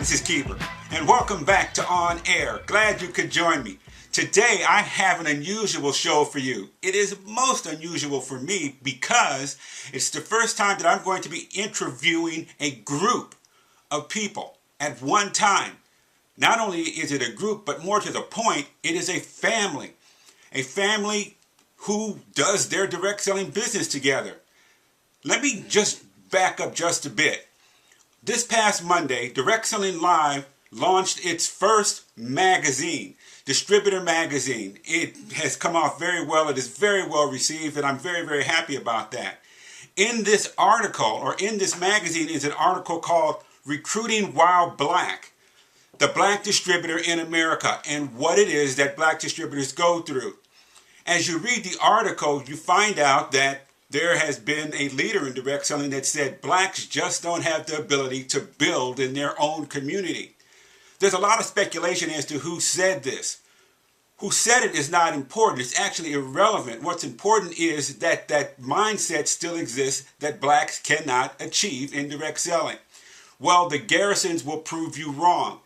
This is Keeper, and welcome back to On Air. Glad you could join me. Today I have an unusual show for you. It is most unusual for me because it's the first time that I'm going to be interviewing a group of people at one time. Not only is it a group, but more to the point, it is a family. A family who does their direct selling business together. Let me just back up just a bit. This past Monday, Direct Selling Live launched its first magazine, Distributor Magazine. It has come off very well. It is very well received, and I'm very, very happy about that. In this article, or in this magazine, is an article called Recruiting While Black, the Black Distributor in America, and what it is that Black distributors go through. As you read the article, you find out that there has been a leader in direct selling that said blacks just don't have the ability to build in their own community. There's a lot of speculation as to who said this. Who said it is not important. It's actually irrelevant. What's important is that that mindset still exists that blacks cannot achieve in direct selling. Well, the Garrisons will prove you wrong.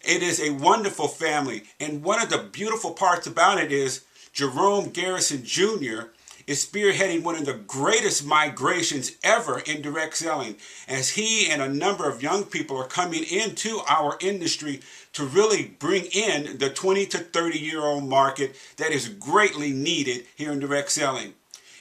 It is a wonderful family, and one of the beautiful parts about it is Jerome Garrison Jr. is spearheading one of the greatest migrations ever in direct selling, as he and a number of young people are coming into our industry to really bring in the 20 to 30-year-old market that is greatly needed here in direct selling.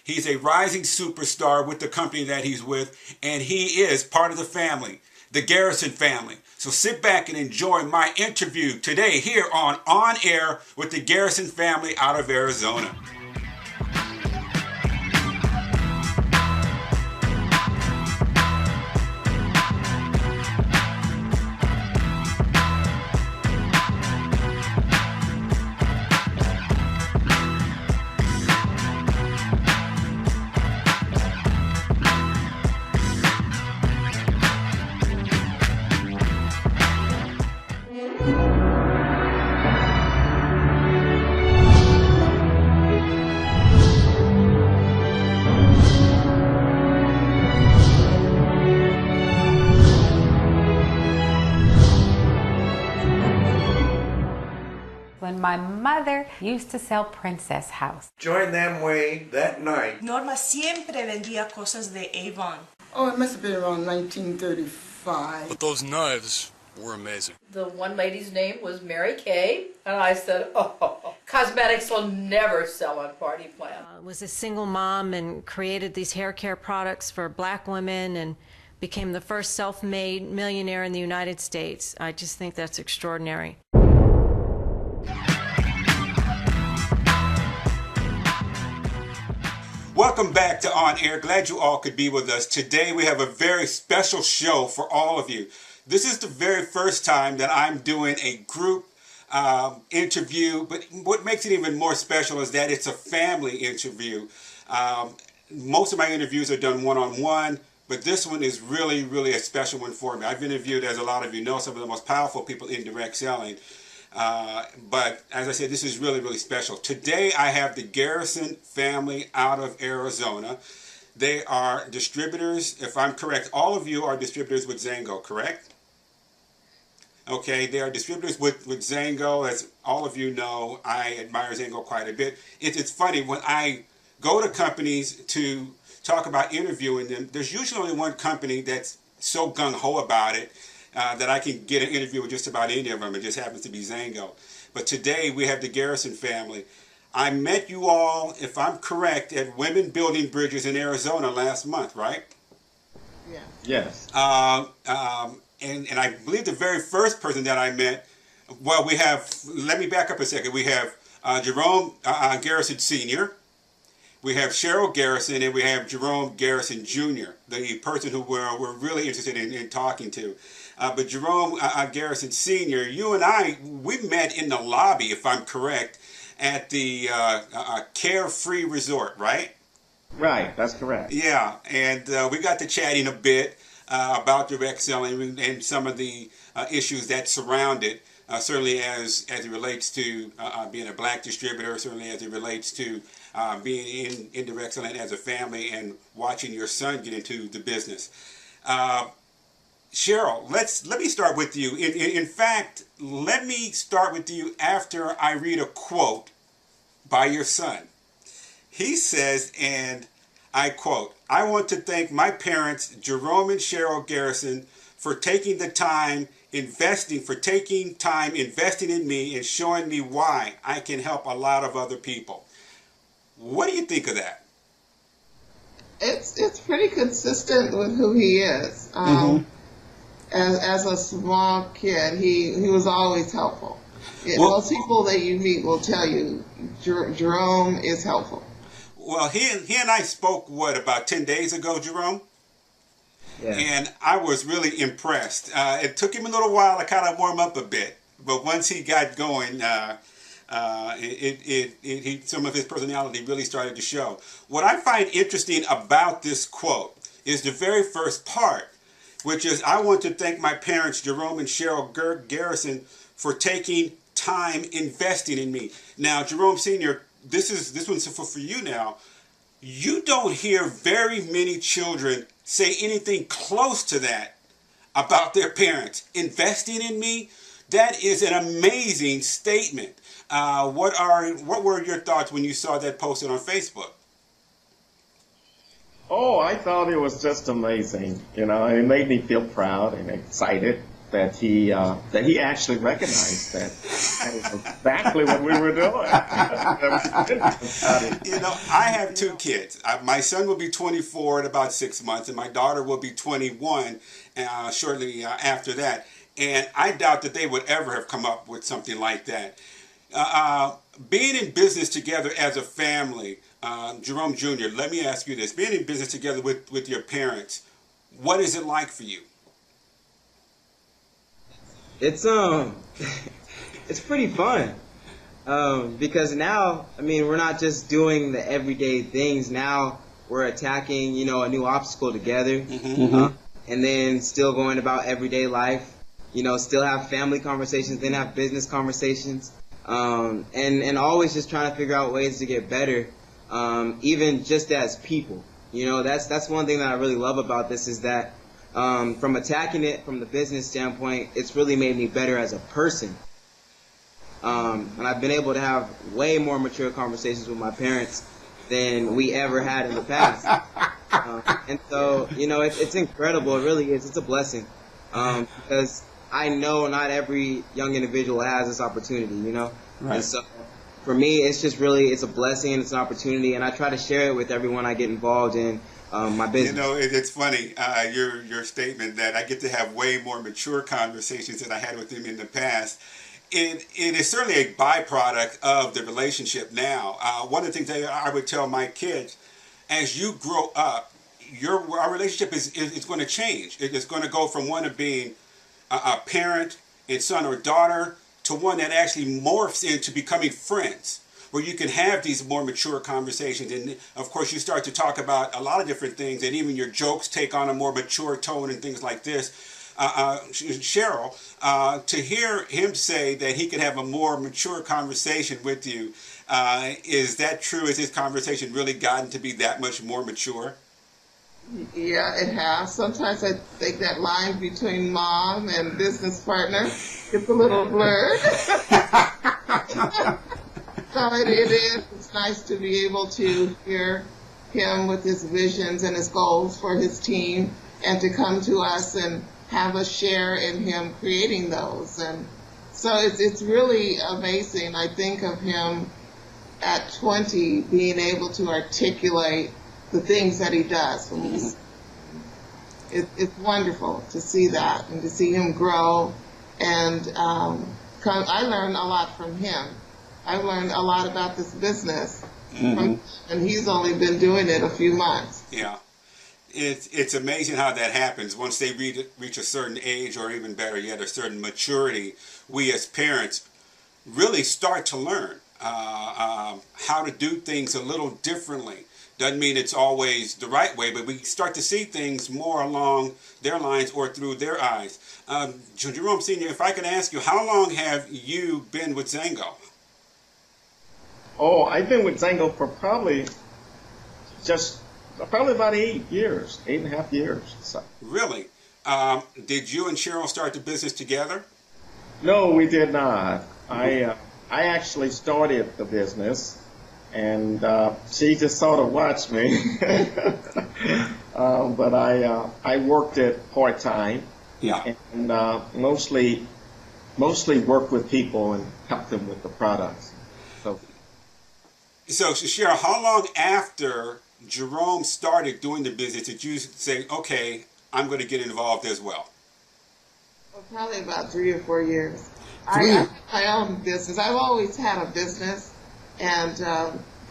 He's a rising superstar with the company that he's with, and he is part of the family, the Garrison family. So sit back and enjoy my interview today here on Air with the Garrison family out of Arizona. When my mother used to sell Princess House. Joined them way that night. Norma siempre vendía cosas de Avon. Oh, it must have been around 1935. But those knives were amazing. The one lady's name was Mary Kay, and I said, oh, cosmetics will never sell on Party Plan. Was a single mom and created these hair care products for black women and became the first self-made millionaire in the United States. I just think that's extraordinary. Welcome back to On Air. Glad you all could be with us. Today we have a very special show for all of you. This is the very first time that I'm doing a group interview, but what makes it even more special is that it's a family interview. Most of my interviews are done one-on-one, but this one is really, really a special one for me. I've interviewed, as a lot of you know, some of the most powerful people in direct selling. But as I said, this is really, really special. Today I have the Garrison family out of Arizona. They are distributors, if I'm correct. All of you are distributors with Zango, correct? Okay, they are distributors with Zango. As all of you know, I admire Zango quite a bit. It's funny, when I go to companies to talk about interviewing them, there's usually only one company that's so gung-ho about it that I can get an interview with just about any of them. It just happens to be Zango. But today we have the Garrison family. I met you all, if I'm correct, at Women Building Bridges in Arizona last month, right? Yeah. Yes. And I believe the very first person that I met, well, we have, let me back up a second. We have Jerome Garrison Sr., we have Cheryl Garrison, and we have Jerome Garrison Jr., the person who we're really interested in talking to. But Jerome Garrison Sr., you and I, we met in the lobby, if I'm correct, at the Carefree Resort, right? Right, that's correct. Yeah, and we got to chatting a bit about direct selling and some of the issues that surround it, certainly as it relates to being a black distributor, certainly as it relates to being in direct selling as a family and watching your son get into the business. Cheryl, let me start with you. In fact, let me start with you after I read a quote by your son. He says, and I quote, "I want to thank my parents, Jerome and Cheryl Garrison, for taking time investing in me and showing me why I can help a lot of other people." What do you think of that? It's pretty consistent with who he is. As a small kid, he was always helpful. Most people that you meet will tell you Jerome is helpful. Well, he and I spoke, about 10 days ago, Jerome? Yeah. And I was really impressed. It took him a little while to kind of warm up a bit, but once he got going, some of his personality really started to show. What I find interesting about this quote is the very first part, which is, "I want to thank my parents, Jerome and Cheryl Garrison, for taking time investing in me." Now, Jerome Sr., this one's for you now. You don't hear very many children say anything close to that about their parents. Investing in me, that is an amazing statement. What were your thoughts when you saw that posted on Facebook? Oh, I thought it was just amazing. It made me feel proud and excited that he actually recognized that was exactly what we were doing. I have two kids. My son will be 24 in about 6 months, and my daughter will be 21 shortly after that. And I doubt that they would ever have come up with something like that. Being in business together as a family, Jerome Jr., let me ask you this. Being in business together with your parents, what is it like for you? It's it's pretty fun. Because now, we're not just doing the everyday things. Now we're attacking, a new obstacle together. And then still going about everyday life. Still have family conversations, then have business conversations. And always just trying to figure out ways to get better, even just as people. That's one thing that I really love about this is that from attacking it from the business standpoint, it's really made me better as a person. And I've been able to have way more mature conversations with my parents than we ever had in the past. And so, it's incredible. It really is. It's a blessing. Because I know not every young individual has this opportunity, Right. And so for me, it's just really, it's a blessing, it's an opportunity, and I try to share it with everyone I get involved in my business. It's funny, your statement that I get to have way more mature conversations than I had with him in the past. It is certainly a byproduct of the relationship now. One of the things that I would tell my kids, as you grow up, our relationship is going to change. It's going to go from one of being a parent and son or daughter to one that actually morphs into becoming friends, where you can have these more mature conversations. And of course, you start to talk about a lot of different things, and even your jokes take on a more mature tone and things like this. Cheryl, to hear him say that he could have a more mature conversation with you, is that true? Has his conversation really gotten to be that much more mature? Yeah, it has. Sometimes I think that line between mom and business partner gets a little blurred. So it is. It's nice to be able to hear him with his visions and his goals for his team, and to come to us and have a share in him creating those. And so it's really amazing. I think of him at 20 being able to articulate the things that he does. It's wonderful to see that and to see him grow. And I learned a lot from him. I learned a lot about this business, and he's only been doing it a few months. Yeah. It's amazing how that happens. Once they reach a certain age, or even better yet, a certain maturity, we as parents really start to learn how to do things a little differently. Doesn't mean it's always the right way, but we start to see things more along their lines or through their eyes. Jerome Sr., if I could ask you, how long have you been with Zango? Oh, I've been with Zango for probably about 8 years, 8.5 years. So. Really? Did you and Cheryl start the business together? No, we did not. I actually started the business, and she just sort of watched me. But I worked it part time. Yeah. And mostly worked with people and helped them with the products. So Cheryl, how long after Jerome started doing the business did you say, okay, I'm going to get involved as well? Well, probably about 3 or 4 years. I my own business. I've always had a business, and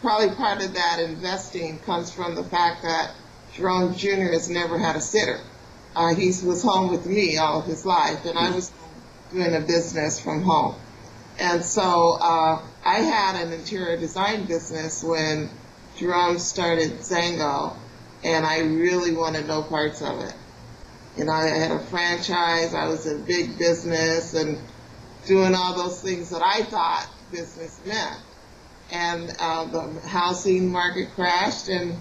probably part of that investing comes from the fact that Jerome Jr. has never had a sitter. He was home with me all of his life, and I was doing a business from home. And so I had an interior design business when Jerome started Zango, and I really wanted no parts of it. You know, I had a franchise, I was in big business, and doing all those things that I thought business meant. And the housing market crashed, and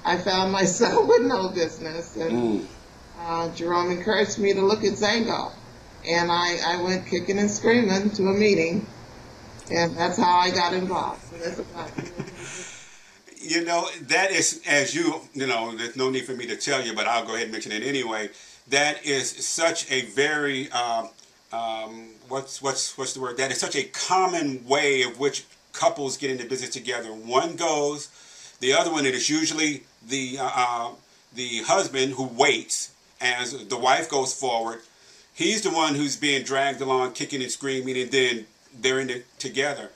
I found myself with no business. And Jerome encouraged me to look at Zango. And I went kicking and screaming to a meeting, and that's how I got involved. So that's about it. You know, that is, as you know, there's no need for me to tell you, but I'll go ahead and mention it anyway. That is such a very, what's the word? That is such a common way of which couples get into business together. One goes, the other one, it is usually the husband who waits as the wife goes forward. He's the one who's being dragged along, kicking and screaming, and then they're in it together.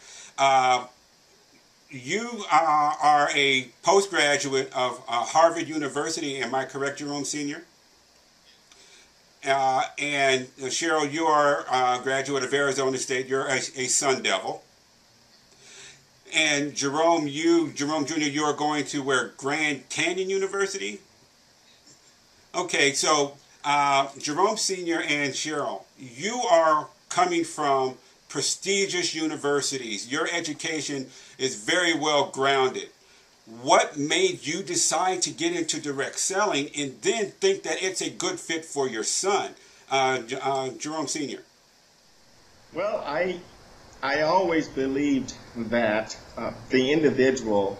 You are a postgraduate of Harvard University, am I correct, Jerome Sr.? And Cheryl, you are a graduate of Arizona State. You're a Sun Devil. And Jerome Jr., you are going to where? Grand Canyon University? Okay, so Jerome Sr. and Cheryl, you are coming from prestigious universities. Your education is very well grounded. What made you decide to get into direct selling and then think that it's a good fit for your son, Jerome Sr.? Well, I always believed that the individual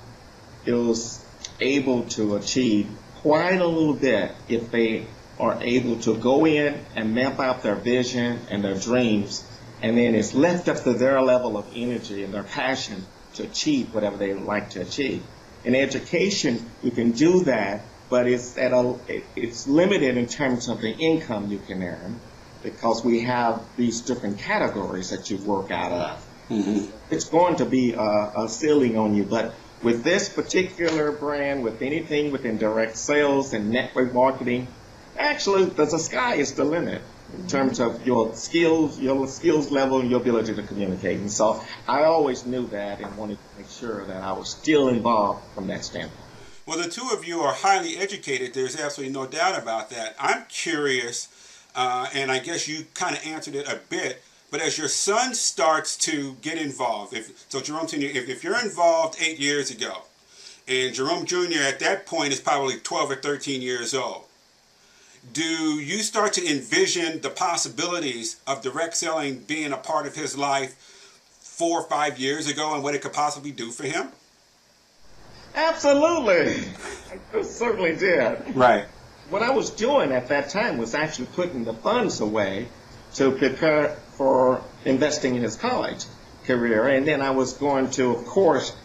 is able to achieve quite a little bit if they are able to go in and map out their vision and their dreams, and then it's left up to their level of energy and their passion to achieve whatever they would like to achieve. In education, you can do that, but it's limited in terms of the income you can earn, because we have these different categories that you work out of. Mm-hmm. It's going to be a ceiling on you, but with this particular brand, with anything within direct sales and network marketing, actually, the sky is the limit in terms of your skills level and your ability to communicate. And so I always knew that and wanted to make sure that I was still involved from that standpoint. Well, the two of you are highly educated. There's absolutely no doubt about that. I'm curious, and I guess you kind of answered it a bit, but as your son starts to get involved, so Jerome Sr., if you're involved 8 years ago, and Jerome Jr. at that point is probably 12 or 13 years old, do you start to envision the possibilities of direct selling being a part of his life 4 or 5 years ago and what it could possibly do for him? Absolutely. I certainly did. Right. What I was doing at that time was actually putting the funds away to prepare for investing in his college career. And then I was going to, of course,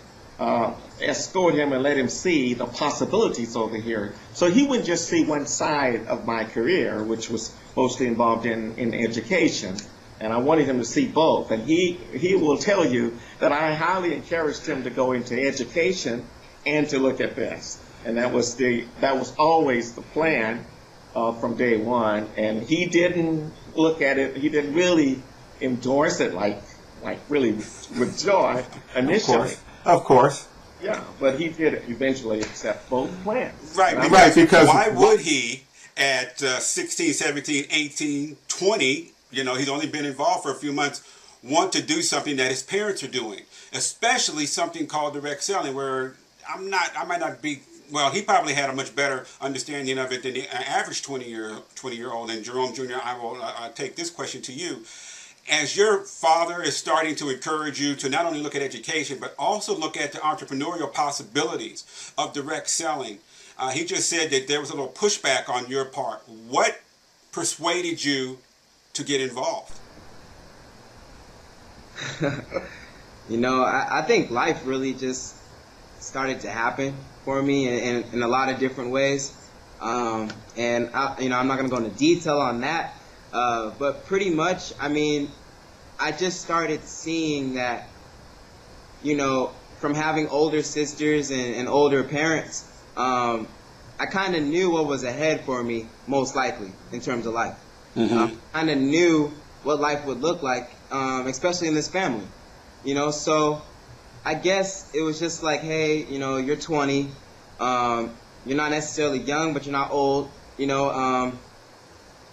escort him and let him see the possibilities over here. So he wouldn't just see one side of my career, which was mostly involved in education. And I wanted him to see both. And he will tell you that I highly encouraged him to go into education and to look at this. And that was always the plan from day one. And he didn't look at it, he didn't really endorse it like really with joy initially. Of course. Yeah, but he did eventually accept both plans. Right, because why would he at 16, 17, 18, 20, he's only been involved for a few months, want to do something that his parents are doing, especially something called direct selling, where I might not be well, he probably had a much better understanding of it than the average 20-year-old. And Jerome Jr., I will take this question to you. As your father is starting to encourage you to not only look at education, but also look at the entrepreneurial possibilities of direct selling, he just said that there was a little pushback on your part. What persuaded you to get involved? I think life really just started to happen for me in a lot of different ways. I'm not going to go into detail on that. But pretty much, I just started seeing that, from having older sisters and older parents, I kind of knew what was ahead for me, most likely, in terms of life. I kind of knew what life would look like, especially in this family. So I guess it was just like, hey, you're 20, you're not necessarily young, but you're not old,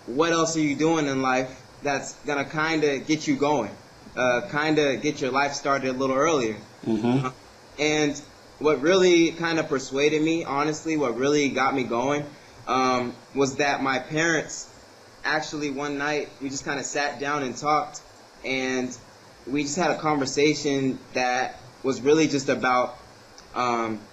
what else are you doing in life that's gonna kind of get you going, kind of get your life started a little earlier. And what really kind of persuaded me, honestly, what really got me going, was that my parents actually one night, we just kind of sat down and talked, and we just had a conversation that was really just about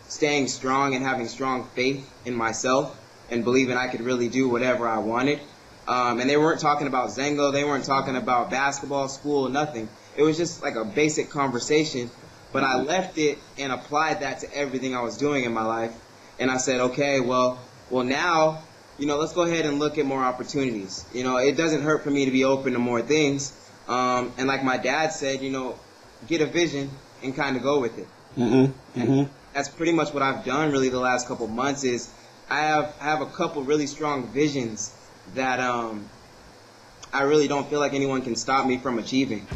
staying strong and having strong faith in myself and believing I could really do whatever I wanted. And they weren't talking about Zengo, they weren't talking about basketball, school, nothing. It was just like a basic conversation, but I left it and applied that to everything I was doing in my life. And I said, okay, well now, let's go ahead and look at more opportunities. It doesn't hurt for me to be open to more things. And like my dad said, get a vision and kind of go with it. And that's pretty much what I've done really the last couple months. Is I have a couple really strong visions that I really don't feel like anyone can stop me from achieving.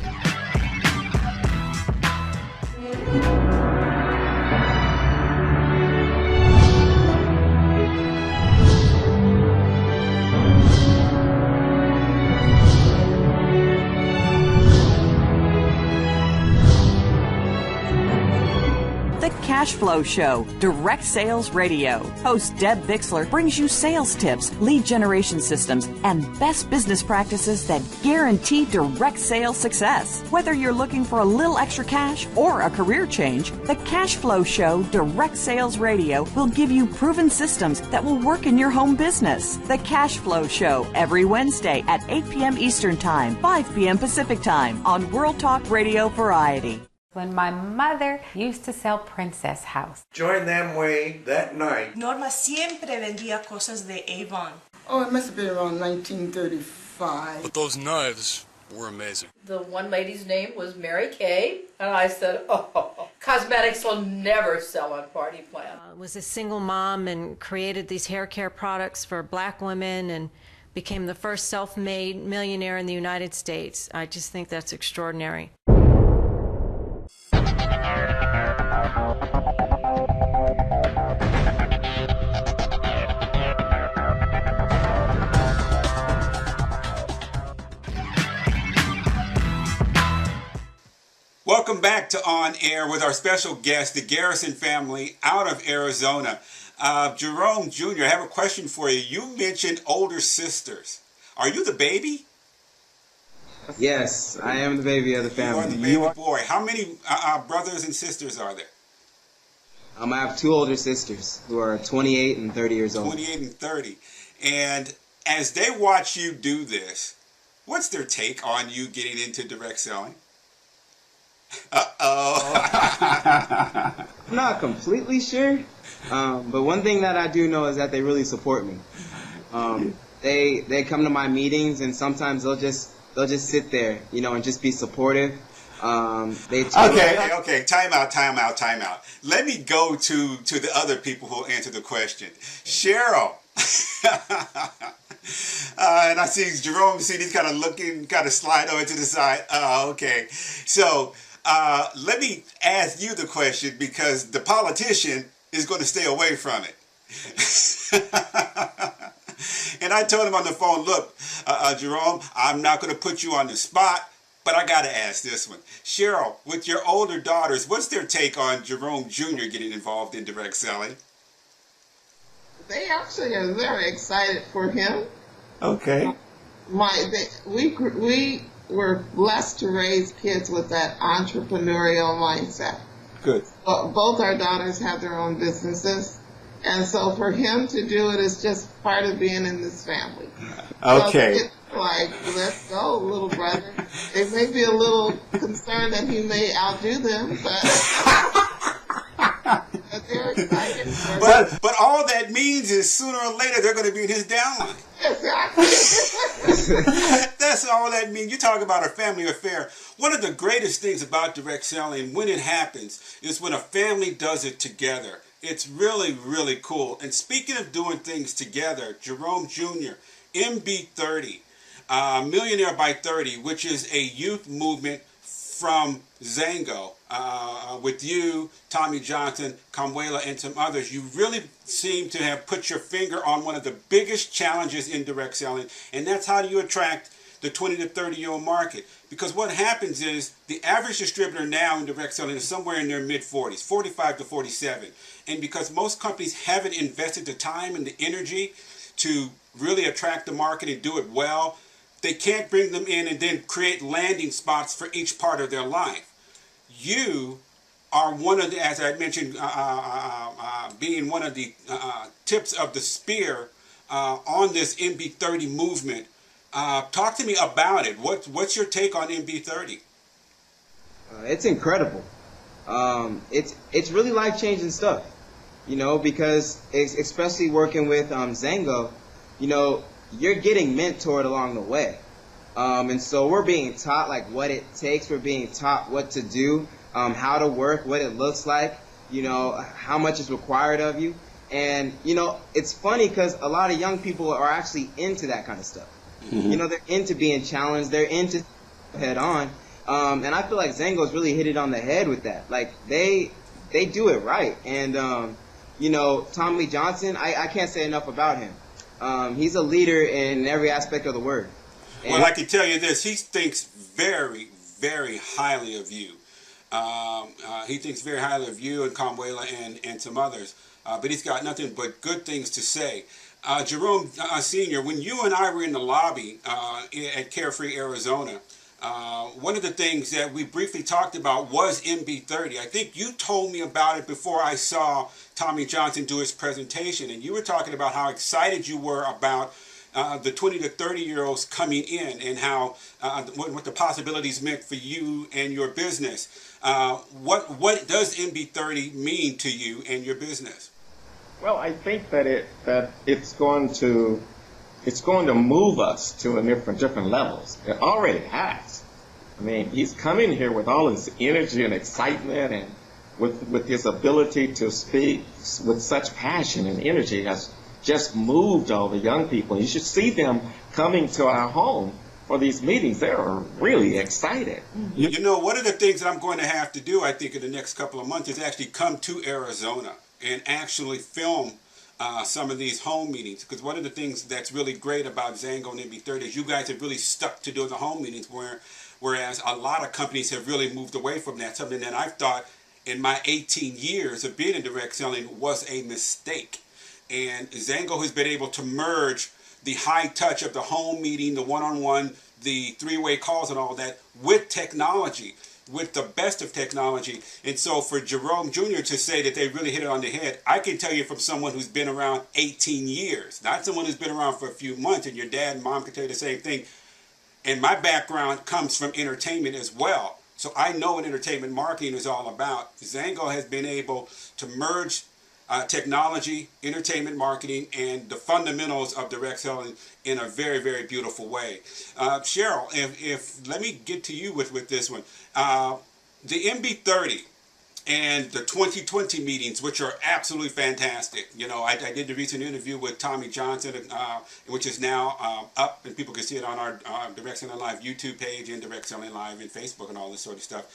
Cash Flow Show, Direct Sales Radio. Host Deb Bixler brings you sales tips, lead generation systems, and best business practices that guarantee direct sales success. Whether you're looking for a little extra cash or a career change, the Cash Flow Show, Direct Sales Radio will give you proven systems that will work in your home business. The Cash Flow Show, every Wednesday at 8 p.m. Eastern Time, 5 p.m. Pacific Time on World Talk Radio Variety. When my mother used to sell Princess House. Joined them way that night. Norma siempre vendía cosas de Avon. Oh, it must have been around 1935. But those knives were amazing. The one lady's name was Mary Kay, and I said, cosmetics will never sell on party plan. Was a single mom and created these hair care products for black women and became the first self-made millionaire in the United States. I just think that's extraordinary. Welcome back to On Air with our special guest, the Garrison family out of Arizona. Jerome Jr., I have a question for you. You mentioned older sisters. Are you the baby? Yes, I am the baby of the family. You are the baby boy. How many brothers and sisters are there? I have two older sisters who are 28 and 30 years old. 28 and 30. And as they watch you do this, what's their take on you getting into direct selling? I'm not completely sure, but one thing that I do know is that they really support me. They come to my meetings, and sometimes they'll just sit there, and just be supportive. Okay. Time out. Let me go to the other people who will answer the question. Cheryl. And I see Jerome, he's kind of looking, kind of slide over to the side. Okay. So let me ask you the question, because the politician is going to stay away from it. And I told him on the phone, look, Jerome, I'm not going to put you on the spot, but I got to ask this one. Cheryl, with your older daughters, what's their take on Jerome Jr. getting involved in direct selling? They actually are very excited for him. Okay. We were blessed to raise kids with that entrepreneurial mindset. Good. Both our daughters have their own businesses, and so for him to do it is just part of being in this family. Okay. So it's like, let's go, little brother. They may be a little concerned that he may outdo them, but they're excited. But all that means is sooner or later they're going to be in his downline. Exactly. That's all that means. You talk about a family affair. One of the greatest things about direct selling, when it happens, is when a family does it together. It's really, really cool. And speaking of doing things together, Jerome Jr., MB30, Millionaire by 30, which is a youth movement from Zango, with you, Tommy Johnson, Consuela, and some others. You really seem to have put your finger on one of the biggest challenges in direct selling, and that's how do you attract the 20 to 30-year-old market. Because what happens is the average distributor now in direct selling is somewhere in their mid-40s, 45 to 47. And because most companies haven't invested the time and the energy to really attract the market and do it well, they can't bring them in and then create landing spots for each part of their life. You are one of the, as I mentioned, being one of the tips of the spear on this MB30 movement. Talk to me about it. What's your take on MB30? It's incredible. It's really life-changing stuff, you know, because especially working with Zango, you know, you're getting mentored along the way. And so we're being taught like what it takes. We're being taught what to do, how to work, what it looks like, you know, how much is required of you. And, you know, it's funny because a lot of young people are actually into that kind of stuff. Mm-hmm. You know, they're into being challenged. They're into head on. And I feel like Zango's really hit it on the head with that. Like, they do it right. And, you know, Tommy Johnson, I can't say enough about him. He's a leader in every aspect of the word. And well, I can tell you this. He thinks very, very highly of you. He thinks very highly of you and Consuela and some others. But he's got nothing but good things to say. Jerome Sr., when you and I were in the lobby at Carefree, Arizona, one of the things that we briefly talked about was MB30. I think you told me about it before I saw Tommy Johnson do his presentation, and you were talking about how excited you were about the 20 to 30-year-olds coming in and how what the possibilities meant for you and your business. What does MB30 mean to you and your business? Well, I think that it's going to move us to a different levels. It already has. I mean, he's coming here with all his energy and excitement, and with his ability to speak with such passion and energy has just moved all the young people. You should see them coming to our home for these meetings. They're really excited. You know, one of the things that I'm going to have to do, I think, in the next couple of months is actually come to Arizona and actually film some of these home meetings. Because one of the things that's really great about Zango and MB30 is you guys have really stuck to doing the home meetings, whereas a lot of companies have really moved away from that. Something that I've thought in my 18 years of being in direct selling was a mistake. And Zango has been able to merge the high touch of the home meeting, the one-on-one, the three-way calls and all that with technology, with the best of technology. And so for Jerome Jr. to say that they really hit it on the head, I can tell you from someone who's been around 18 years, not someone who's been around for a few months, and your dad and mom can tell you the same thing. And my background comes from entertainment as well. So I know what entertainment marketing is all about. Zango has been able to merge technology, entertainment marketing, and the fundamentals of direct selling in a very, very beautiful way. Cheryl, if let me get to you with this one. The MB30 and the 2020 meetings, which are absolutely fantastic. You know, I did the recent interview with Tommy Johnson, which is now up, and people can see it on our Direct Selling Live YouTube page and Direct Selling Live and Facebook and all this sort of stuff.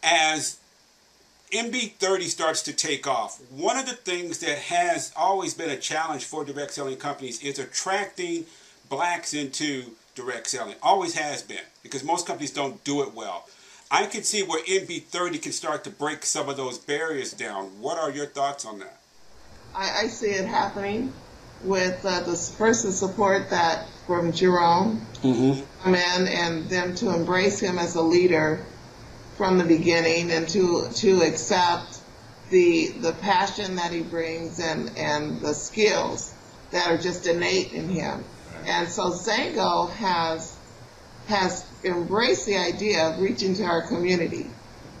As MB30 starts to take off, one of the things that has always been a challenge for direct selling companies is attracting blacks into direct selling. Always has been, because most companies don't do it well. I can see where MB30 can start to break some of those barriers down. What are your thoughts on that? I see it happening with the support that from Jerome come in and them to embrace him as a leader from the beginning and to accept the passion that he brings and the skills that are just innate in him. And so Zango has embraced the idea of reaching to our community.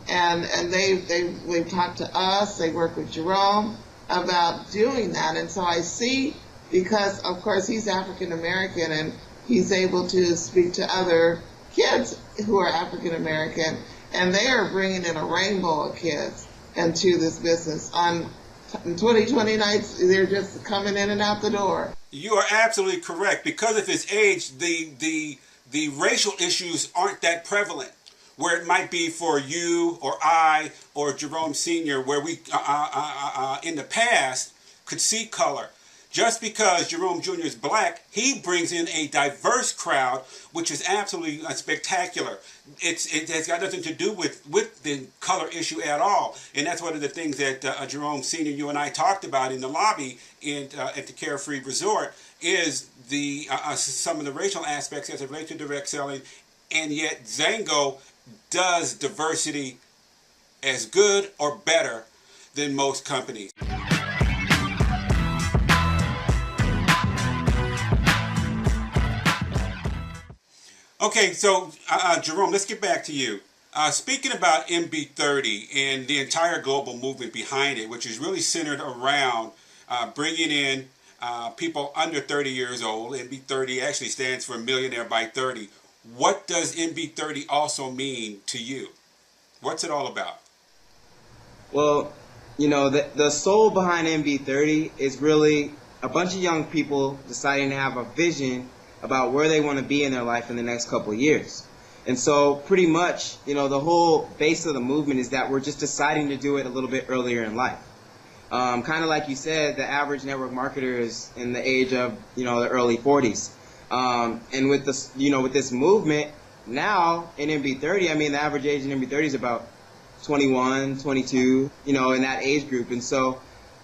And they've talked to us, they work with Jerome about doing that. And so I see, because of course he's African American and he's able to speak to other kids who are African American, and they are bringing in a rainbow of kids into this business. On 2020 nights, they're just coming in and out the door. You are absolutely correct. Because of his age, the racial issues aren't that prevalent, where it might be for you or I or Jerome Sr., where we in the past could see color. Just because Jerome Jr. is black, he brings in a diverse crowd, which is absolutely spectacular. It has got nothing to do with the color issue at all. And that's one of the things that Jerome Sr., you and I talked about in the lobby at the Carefree Resort, is the some of the racial aspects as it relates to direct selling. And yet Zango does diversity as good or better than most companies. Okay, so Jerome, let's get back to you. Speaking about MB30 and the entire global movement behind it, which is really centered around bringing in people under 30 years old. MB30 actually stands for Millionaire by 30. What does MB30 also mean to you? What's it all about? Well, you know, the soul behind MB30 is really a bunch of young people deciding to have a vision about where they want to be in their life in the next couple of years. And so pretty much, you know, the whole base of the movement is that we're just deciding to do it a little bit earlier in life. Kind of like you said, the average network marketer is in the age of, you know, the early 40s. And with this, you know, with this movement now in MB30, I mean, the average age in MB30 is about 21, 22, you know, in that age group. And so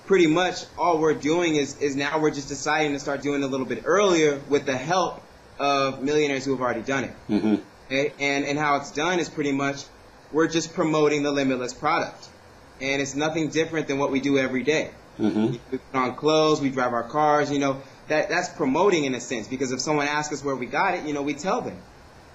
pretty much all we're doing is now we're just deciding to start doing it a little bit earlier with the help of millionaires who have already done it. Okay? And how it's done is pretty much we're just promoting the Limitless product. And it's nothing different than what we do every day. We put on clothes, we drive our cars, you know, that's promoting in a sense, because if someone asks us where we got it, you know, we tell them.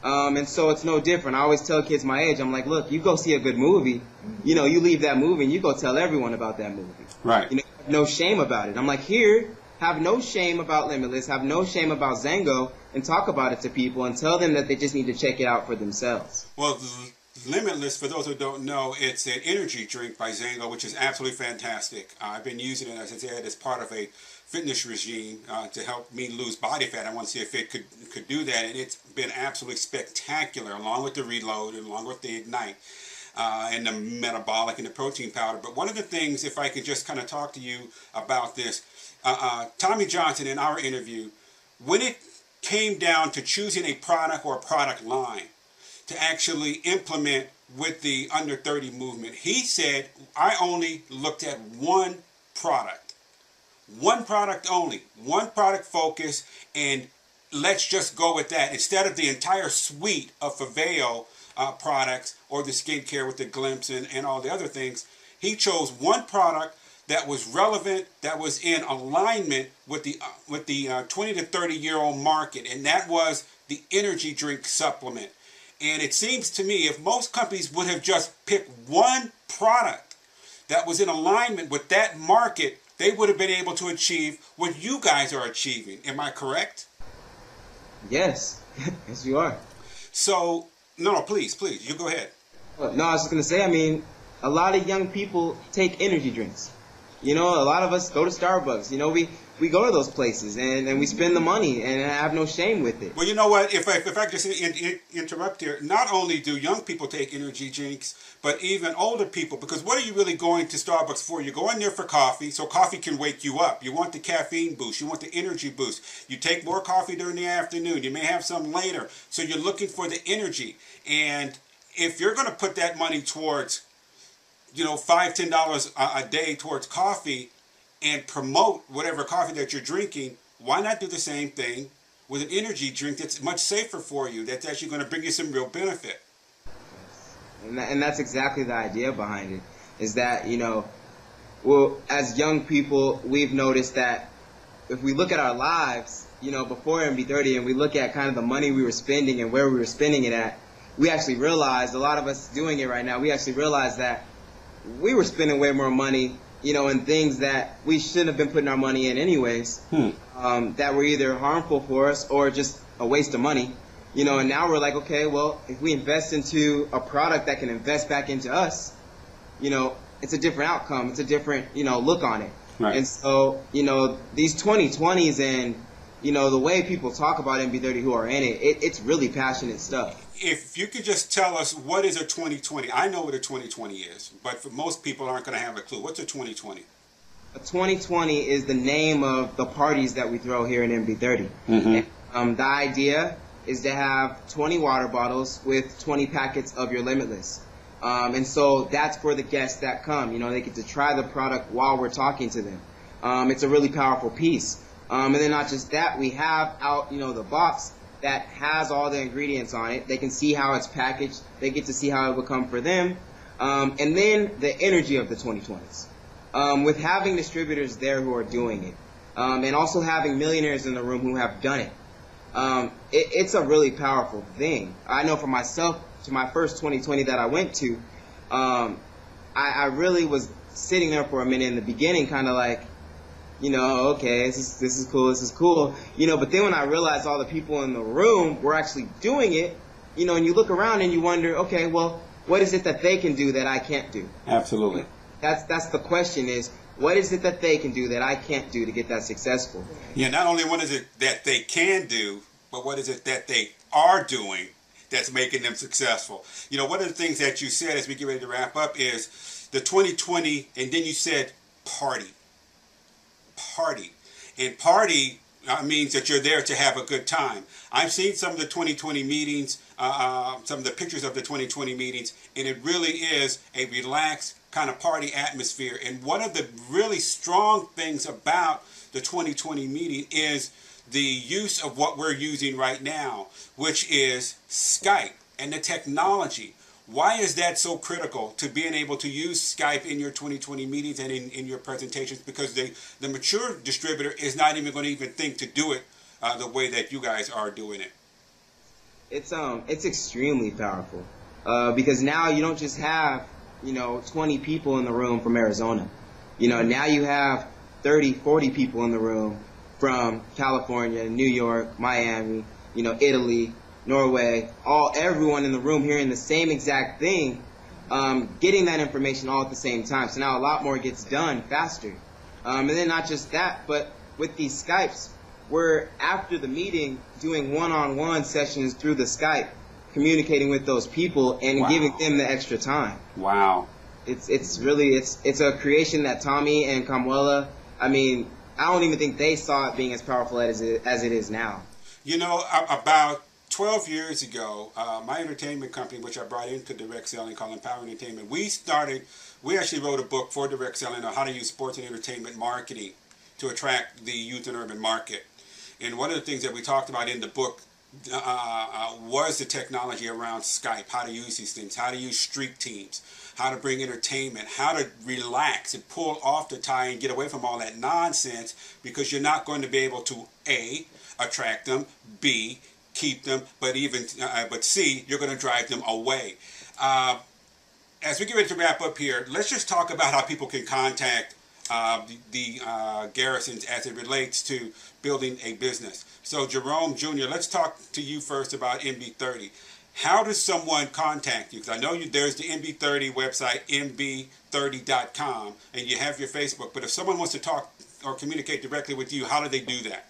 And so it's no different. I always tell kids my age, I'm like, look, you go see a good movie, you know, you leave that movie and you go tell everyone about that movie. Right. You know, no shame about it. I'm like, here, have no shame about Limitless, have no shame about Zango, and talk about it to people and tell them that they just need to check it out for themselves. Well, Limitless, for those who don't know, it's an energy drink by Zango, which is absolutely fantastic. I've been using it, as I said, as part of a fitness regime to help me lose body fat. I want to see if it could do that, and it's been absolutely spectacular, along with the Reload and along with the Ignite and the metabolic and the protein powder. But one of the things, if I could just kind of talk to you about this, Tommy Johnson, in our interview, when it came down to choosing a product or a product line to actually implement with the under 30 movement, he said, I only looked at one product only, one product focus, and let's just go with that instead of the entire suite of Faveo products or the skincare with the Glimpse and all the other things. He chose one product that was relevant, that was in alignment with the 20 to 30 year old market, and that was the energy drink supplement. And it seems to me, if most companies would have just picked one product that was in alignment with that market, they would have been able to achieve what you guys are achieving. Am I correct? Yes. Yes, you are. So, no, please, you go ahead. No, I was just going to say, I mean, a lot of young people take energy drinks. You know, a lot of us go to Starbucks. You know, we go to those places and we spend the money, and I have no shame with it. Well, you know what? If I just interrupt here, not only do young people take energy drinks, but even older people, because what are you really going to Starbucks for? You're going there for coffee, so coffee can wake you up. You want the caffeine boost. You want the energy boost. You take more coffee during the afternoon. You may have some later. So you're looking for the energy. And if you're going to put that money towards, you know, $5, $10 a day towards coffee, and promote whatever coffee that you're drinking, why not do the same thing with an energy drink that's much safer for you, that's actually going to bring you some real benefit? And that's exactly the idea behind it, is that, you know, well, as young people, we've noticed that if we look at our lives, you know, before MB30, and we look at kind of the money we were spending and where we were spending it at, we actually realized, a lot of us doing it right now, we actually realized that we were spending way more money, you know, in things that we shouldn't have been putting our money in anyways, that were either harmful for us or just a waste of money. You know, and now we're like, okay, well, if we invest into a product that can invest back into us, you know, it's a different outcome. It's a different, you know, look on it. Right. And so, you know, these 2020s and, you know, the way people talk about MB30 who are in it, it's really passionate stuff. If you could just tell us, what is a 2020? I know what a 2020 is, but for most people aren't going to have a clue. What's a 2020? A 2020 is the name of the parties that we throw here in MB30. And, the idea is to have 20 water bottles with 20 packets of your Limitless. And so that's for the guests that come. You know, they get to try the product while we're talking to them. It's a really powerful piece. And then not just that, we have out, you know, the box that has all the ingredients on it. They can see how it's packaged. They get to see how it will come for them. And then the energy of the 2020s. With having distributors there who are doing it. And also having millionaires in the room who have done it. It's a really powerful thing. I know for myself, to my first 2020 that I went to, I really was sitting there for a minute in the beginning, kind of like, you know, okay, this is cool, you know, but then when I realized all the people in the room were actually doing it, you know, and you look around and you wonder, okay, well, what is it that they can do that I can't do? Absolutely. That's the question is, what is it that they can do that I can't do to get that successful? Yeah, not only what is it that they can do, but what is it that they are doing that's making them successful? You know, one of the things that you said as we get ready to wrap up is the 2020, and then you said party. Party. And party means that you're there to have a good time. I've seen some of the 2020 meetings, some of the pictures of the 2020 meetings, and it really is a relaxed kind of party atmosphere. And one of the really strong things about the 2020 meeting is the use of what we're using right now, which is Skype and the technology. Why is that so critical to being able to use Skype in your 2020 meetings and in your presentations? Because the mature distributor is not even going to even think to do it the way that you guys are doing it. It's extremely powerful because now you don't just have, you know, 20 people in the room from Arizona. You know, now you have 30, 40 people in the room from California, New York, Miami, you know, Italy, Norway, everyone in the room hearing the same exact thing, getting that information all at the same time. So now a lot more gets done faster. And then not just that, but with these Skypes, we're after the meeting doing one-on-one sessions through the Skype, communicating with those people and giving them the extra time. Wow. It's really a creation that Tommy and Kamuela, I mean, I don't even think they saw it being as powerful as it is now. You know, about 12 years ago, my entertainment company, which I brought into direct selling called Empower Entertainment, we actually wrote a book for direct selling on how to use sports and entertainment marketing to attract the youth and urban market. And one of the things that we talked about in the book was the technology around Skype, how to use these things, how to use streak teams, how to bring entertainment, how to relax and pull off the tie and get away from all that nonsense, because you're not going to be able to A, attract them, B, keep them, but C, you're going to drive them away. As we get ready to wrap up here, let's just talk about how people can contact the Garrisons as it relates to building a business. So Jerome Jr., let's talk to you first about MB30. How does someone contact you? Because I know there's the MB30 website, mb30.com, and you have your Facebook. But if someone wants to talk or communicate directly with you, how do they do that?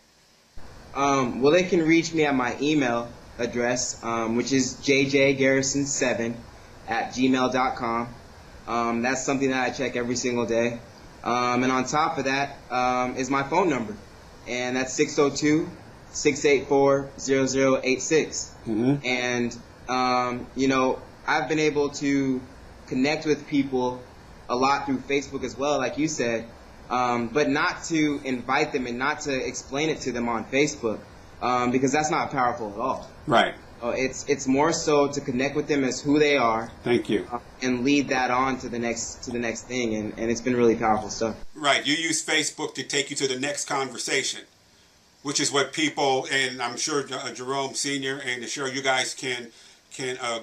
Well, they can reach me at my email address, which is jjgarrison7@gmail.com. That's something that I check every single day. And on top of that is my phone number, and that's 602-684-0086. And you know, I've been able to connect with people a lot through Facebook as well, like you said. but not to invite them and not to explain it to them on Facebook, because that's not powerful at all. Right. It's more so to connect with them as who they are. Thank you. And lead that on to the next thing, and it's been really powerful stuff. Right. You use Facebook to take you to the next conversation, which is what people, and I'm sure Jerome Sr. and Cheryl, you guys can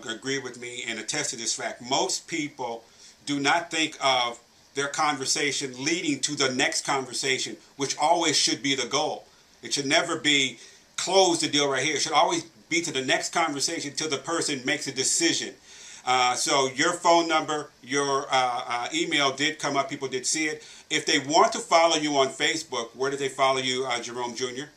agree with me and attest to this fact. Most people do not think of their conversation leading to the next conversation, which always should be the goal. It should never be close the deal right here. It should always be to the next conversation till the person makes a decision. So your phone number, your email did come up. People did see it. If they want to follow you on Facebook, where do they follow you, Jerome Jr.?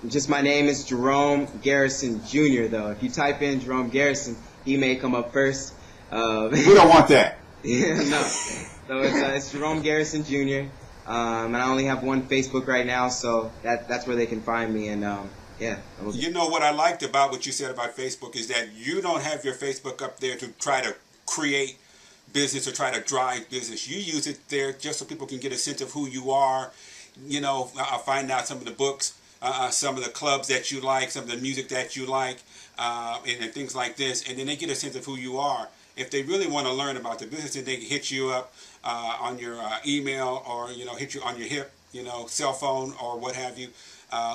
Just my name is Jerome Garrison Jr. though. If you type in Jerome Garrison, he may come up first. We don't want that. Yeah, no. So it's Jerome Garrison Jr. And I only have one Facebook right now, so that's where they can find me. And yeah. You know what I liked about what you said about Facebook is that you don't have your Facebook up there to try to create business or try to drive business. You use it there just so people can get a sense of who you are. You know, find out some of the books, some of the clubs that you like, some of the music that you like, and things like this. And then they get a sense of who you are. If they really want to learn about the business, then they can hit you up on your email, or hit you on your hip, cell phone or what have you,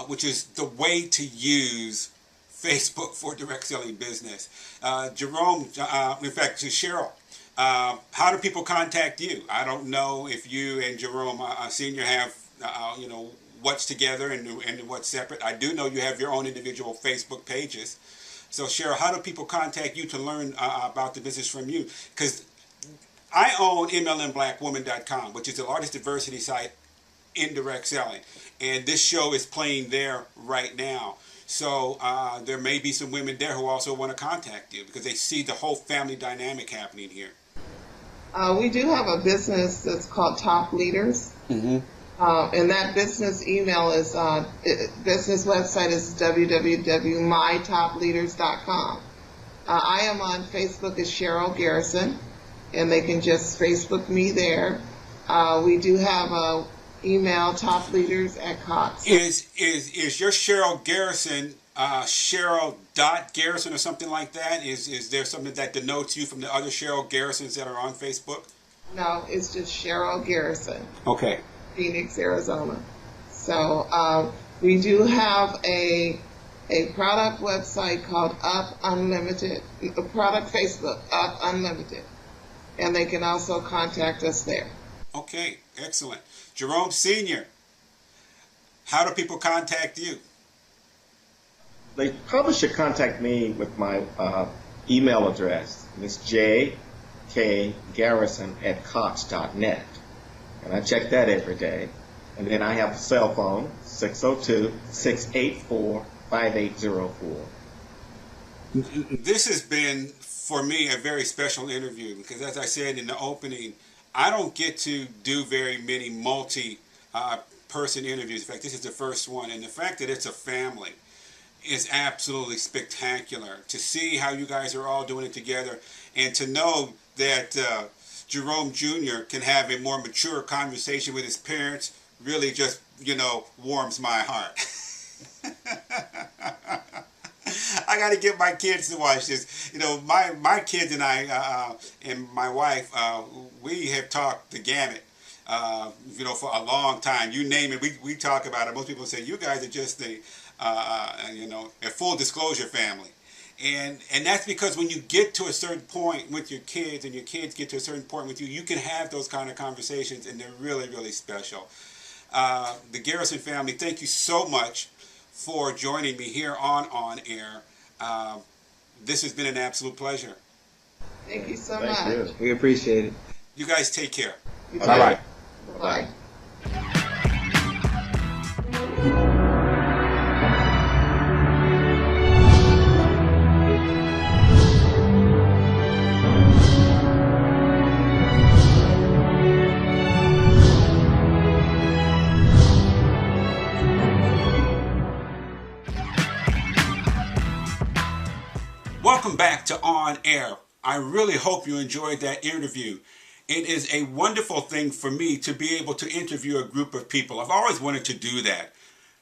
which is the way to use Facebook for direct selling business. Jerome, in fact, to Cheryl, how do people contact you? I don't know if you and Jerome Sr. have what's together and what's separate. I do know you have your own individual Facebook pages. So Cheryl, how do people contact you to learn about the business from you? Because I own MLMBlackWoman.com, which is the largest diversity site in direct selling. And this show is playing there right now. So there may be some women there who also want to contact you because they see the whole family dynamic happening here. We do have a business that's called Top Leaders. Mm-hmm. And that business email is, business website is www.mytopleaders.com. I am on Facebook as Cheryl Garrison, and they can just Facebook me there. We do have a email, topleaders@cox. Is your Cheryl Garrison Cheryl.Garrison or something like that? Is there something that denotes you from the other Cheryl Garrisons that are on Facebook? No, it's just Cheryl Garrison. Okay. Phoenix, Arizona. So we do have a product website called Up Unlimited, a product Facebook, Up Unlimited, and they can also contact us there. Okay, excellent. Jerome Sr., how do people contact you? They probably should contact me with my email address. It's jkgarrison@cox.net. And I check that every day. And then I have a cell phone, 602-684-5804. This has been, for me, a very special interview because, as I said in the opening, I don't get to do very many multi-person interviews. In fact, this is the first one. And the fact that it's a family is absolutely spectacular. To see how you guys are all doing it together and to know that Jerome Jr. can have a more mature conversation with his parents really just, warms my heart. I got to get my kids to watch this. My kids and I and my wife, we have talked the gamut, for a long time. You name it, we talk about it. Most people say, you guys are just a full disclosure family. And that's because when you get to a certain point with your kids and your kids get to a certain point with you, you can have those kind of conversations and they're really, really special. The Garrison family, thank you so much for joining me here on Air. This has been an absolute pleasure. Thank you so much. You. We appreciate it. You guys take care. Bye-bye. Bye. Welcome back to On Air. I really hope you enjoyed that interview. It is a wonderful thing for me to be able to interview a group of people. I've always wanted to do that.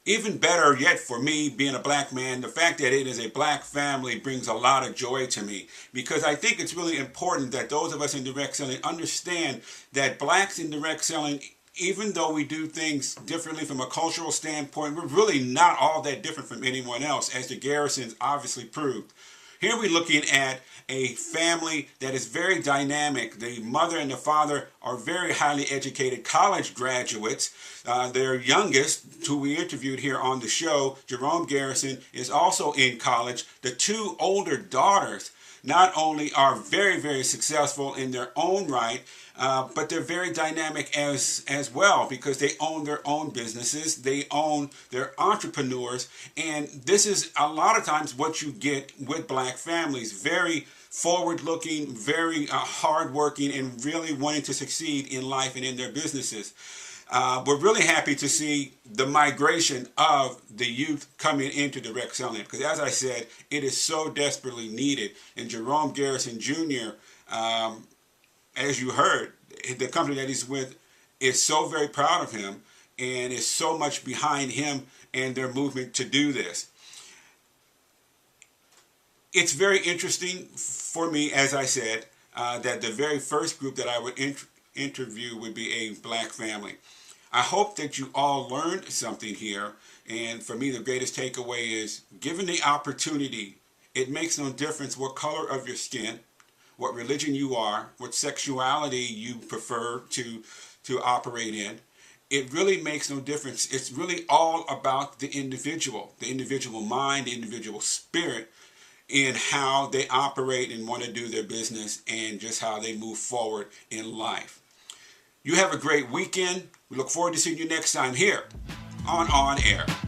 Even better yet for me, being a black man, the fact that it is a black family brings a lot of joy to me, because I think it's really important that those of us in direct selling understand that blacks in direct selling, even though we do things differently from a cultural standpoint, we're really not all that different from anyone else, as the Garrisons obviously proved. Here we're looking at a family that is very dynamic. The mother and the father are very highly educated college graduates. Their youngest, who we interviewed here on the show, Jerome Garrison, is also in college. The two older daughters not only are very, very successful in their own right, but they're very dynamic as well, because they own their own businesses. They own their entrepreneurs. And this is a lot of times what you get with black families. Very forward-looking, very hard-working, and really wanting to succeed in life and in their businesses. We're really happy to see the migration of the youth coming into direct selling, because as I said, it is so desperately needed. And Jerome Garrison Jr., as you heard, the company that he's with is so very proud of him and is so much behind him and their movement to do this. It's very interesting for me, as I said, that the very first group that I would interview would be a black family. I hope that you all learned something here. And for me, the greatest takeaway is, given the opportunity, it makes no difference what color of your skin, what religion you are, what sexuality you prefer to operate in. It really makes no difference. It's really all about the individual mind, the individual spirit, in how they operate and want to do their business, and just how they move forward in life. You have a great weekend. We look forward to seeing you next time here on OnAIR.